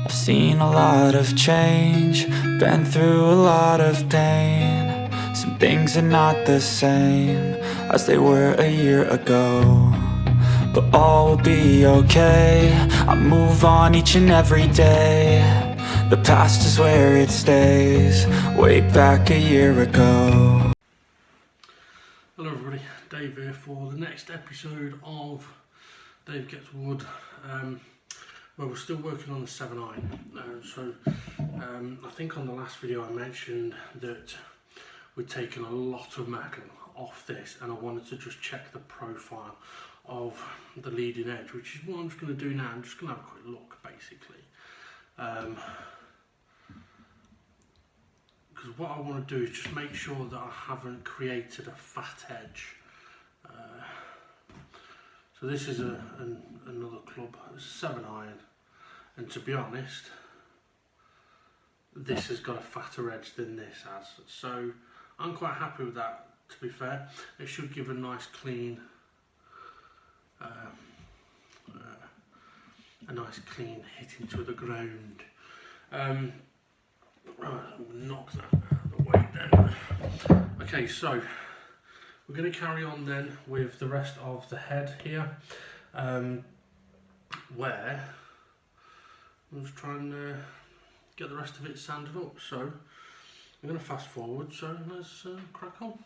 I've seen a lot of change, been through a lot of pain. Some things are not the same as they were a year ago, but all will be okay. I move on each and every day. The past is where it stays, way back a year ago. Hello everybody, Dave here for the next episode of Dave Gets Wood. Well, we're still working on the 7 iron. I think on the last video I mentioned that we'd taken a lot of metal off this, and I wanted to just check the profile of the leading edge, which is what I'm just going to do now. I'm just going to have a quick look basically, because what I want to do is just make sure that I haven't created a fat edge. So this is another club, it's a 7 iron, and to be honest, this has got a fatter edge than this has. So I'm quite happy with that, to be fair. It should give a nice clean, hit into the ground. Right, I'll knock that out of the way then. Okay, so we're going to carry on then with the rest of the head here, where I'm just trying to get the rest of it sanded up. So I'm going to fast forward, so let's crack on.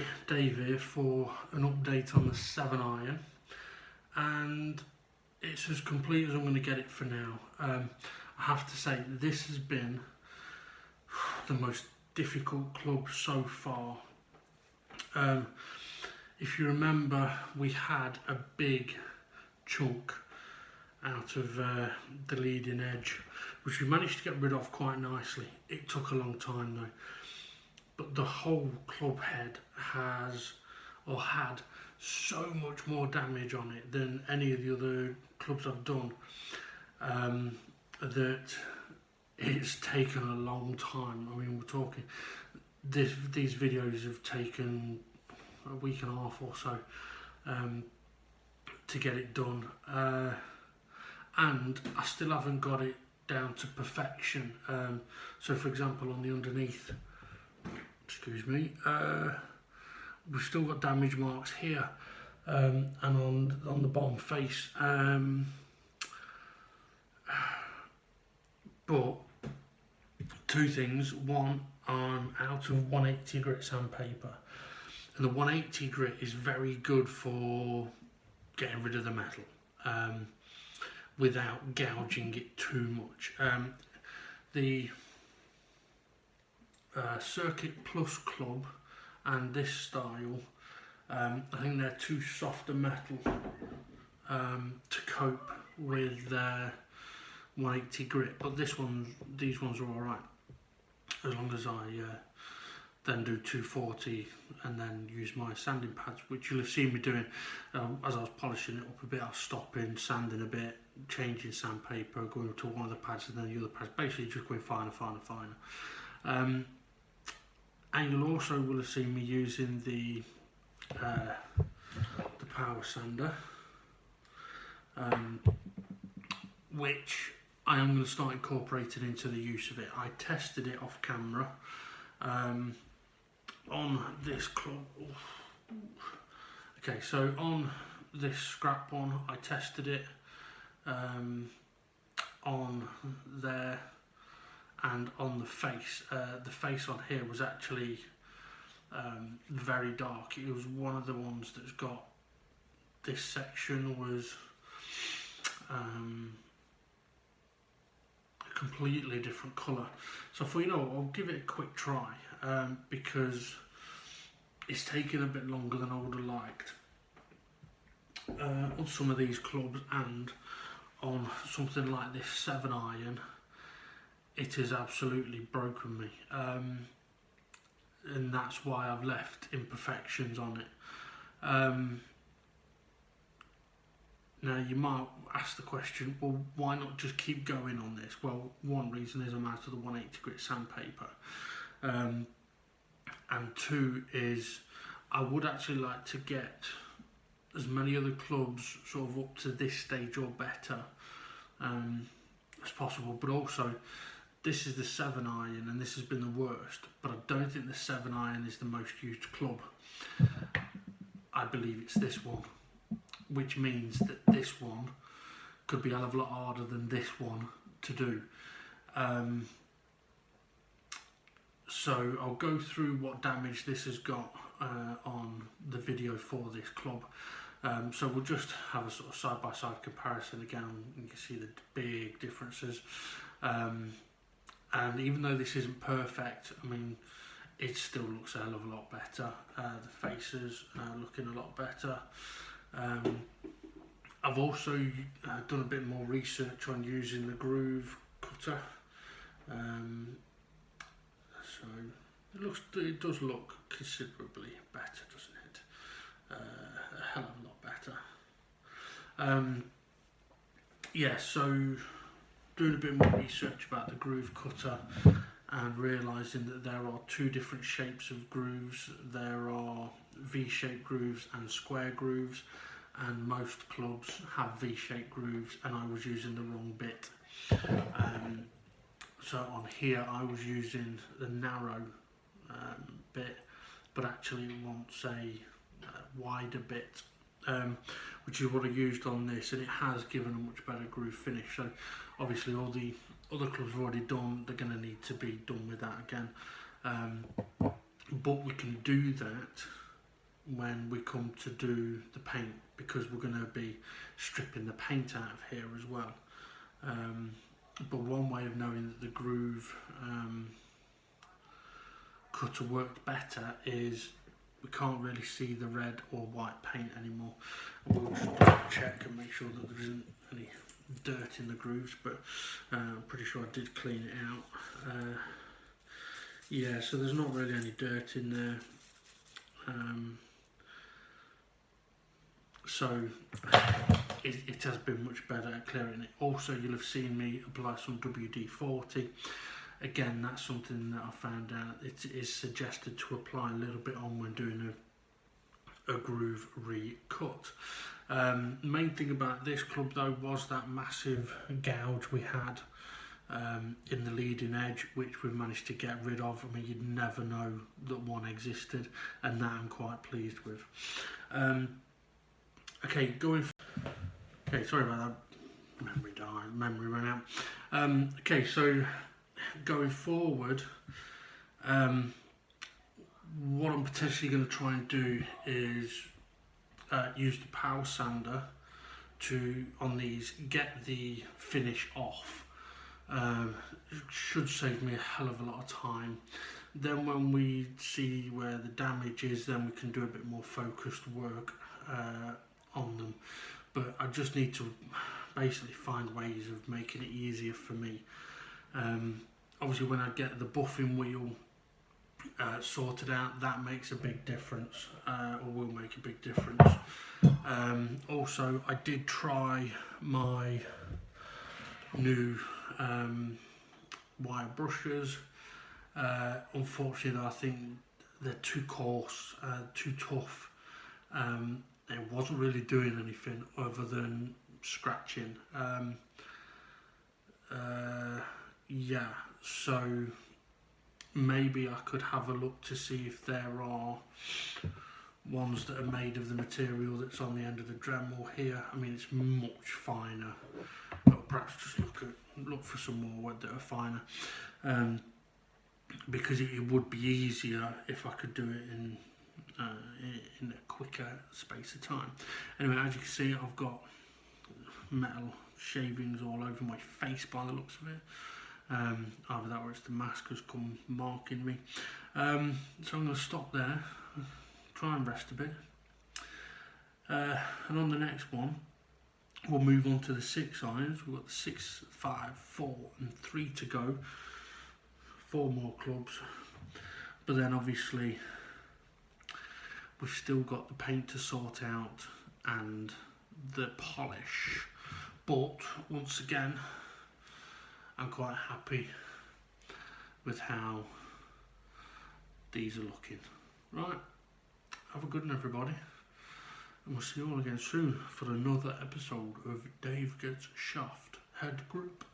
everybody, Dave here for an update on the 7 iron, and it's as complete as I'm going to get it for now. I have to say this has been the most difficult club so far. If you remember, we had a big chunk out of the leading edge, which we managed to get rid of quite nicely. It took a long time though. But the whole club head has, or had, so much more damage on it than any of the other clubs I've done, that it's taken a long time. I mean, we're talking, these videos have taken a week and a half or so to get it done, and I still haven't got it down to perfection. So for example, on the underneath, excuse me, we've still got damage marks here, and on the bottom face, but two things. One, I'm out of 180 grit sandpaper, and the 180 grit is very good for getting rid of the metal without gouging it too much. The Circuit Plus Club and this style, I think they're too soft a metal to cope with their 180 grit, but these ones are alright, as long as I then do 240 and then use my sanding pads, which you'll have seen me doing. As I was polishing it up a bit, I was stopping, sanding a bit, changing sandpaper, going to one of the pads and then the other pads, basically just going finer, finer, finer. And you'll also will have seen me using the power sander, which I am going to start incorporating into the use of it. I tested it off camera on this club. Okay, so on this scrap one, I tested it on there and on the face. The face on here was actually very dark. It was one of the ones that's got, this section was a completely different colour. So I thought, you know, I'll give it a quick try, because it's taken a bit longer than I would have liked on some of these clubs, and on something like this 7 iron it has absolutely broken me, and that's why I've left imperfections on it. Now you might ask the question, well, why not just keep going on this? Well, one reason is I'm out of the 180 grit sandpaper, and two is I would actually like to get as many other clubs sort of up to this stage or better as possible, but also this is the 7 iron and this has been the worst, but I don't think the 7 iron is the most used club. I believe it's this one, which means that this one could be a hell of a lot harder than this one to do. So I'll go through what damage this has got on the video for this club. So we'll just have a sort of side-by-side comparison again. You can see the big differences. And even though this isn't perfect, I mean, it still looks a hell of a lot better. The faces are looking a lot better. I've also done a bit more research on using the groove cutter. So it does look considerably better, doesn't it? A hell of a lot better. Yeah, so doing a bit more research about the groove cutter and realising that there are two different shapes of grooves. There are V-shaped grooves and square grooves, and most clubs have V-shaped grooves, and I was using the wrong bit. So on here I was using the narrow bit, but actually it wants a wider bit, which is what I used on this, and it has given a much better groove finish. So obviously all the other clubs have already done, they're going to need to be done with that again, but we can do that when we come to do the paint, because we're going to be stripping the paint out of here as well. But one way of knowing that the groove cutter worked better is we can't really see the red or white paint anymore. And we'll just check and make sure that there isn't any dirt in the grooves, but I'm pretty sure I did clean it out. Yeah, so there's not really any dirt in there. So it has been much better at clearing it. Also, you'll have seen me apply some WD-40. Again, that's something that I found out it is suggested to apply a little bit on when doing a groove recut. Main thing about this club though was that massive gouge we had in the leading edge, which we've managed to get rid of. I mean, you'd never know that one existed, and that I'm quite pleased with. Okay, okay, sorry about that. Memory ran out. Okay, so going forward, what I'm potentially going to try and do is use the power sander to, on these, get the finish off. Should save me a hell of a lot of time. Then when we see where the damage is, then we can do a bit more focused work on them. But I just need to basically find ways of making it easier for me. Obviously when I get the buffing wheel sorted out, that makes a big difference, or will make a big difference. Also, I did try my new wire brushes. Unfortunately, I think they're too coarse, too tough. It wasn't really doing anything other than scratching. Yeah, so maybe I could have a look to see if there are ones that are made of the material that's on the end of the Dremel here. I mean, it's much finer, but perhaps just look for some more that are finer, because it would be easier if I could do it in a quicker space of time. Anyway, as you can see, I've got metal shavings all over my face by the looks of it. Either that or it's the mask has come marking me. So I'm going to stop there, try and rest a bit, and on the next one we'll move on to the 6 irons. We've got the 6, 5, 4 and 3 to go, 4 more clubs, but then obviously we've still got the paint to sort out and the polish. But once again, I'm quite happy with how these are looking. Right, have a good one everybody, and we'll see you all again soon for another episode of Dave Gets Shaftheadgrip.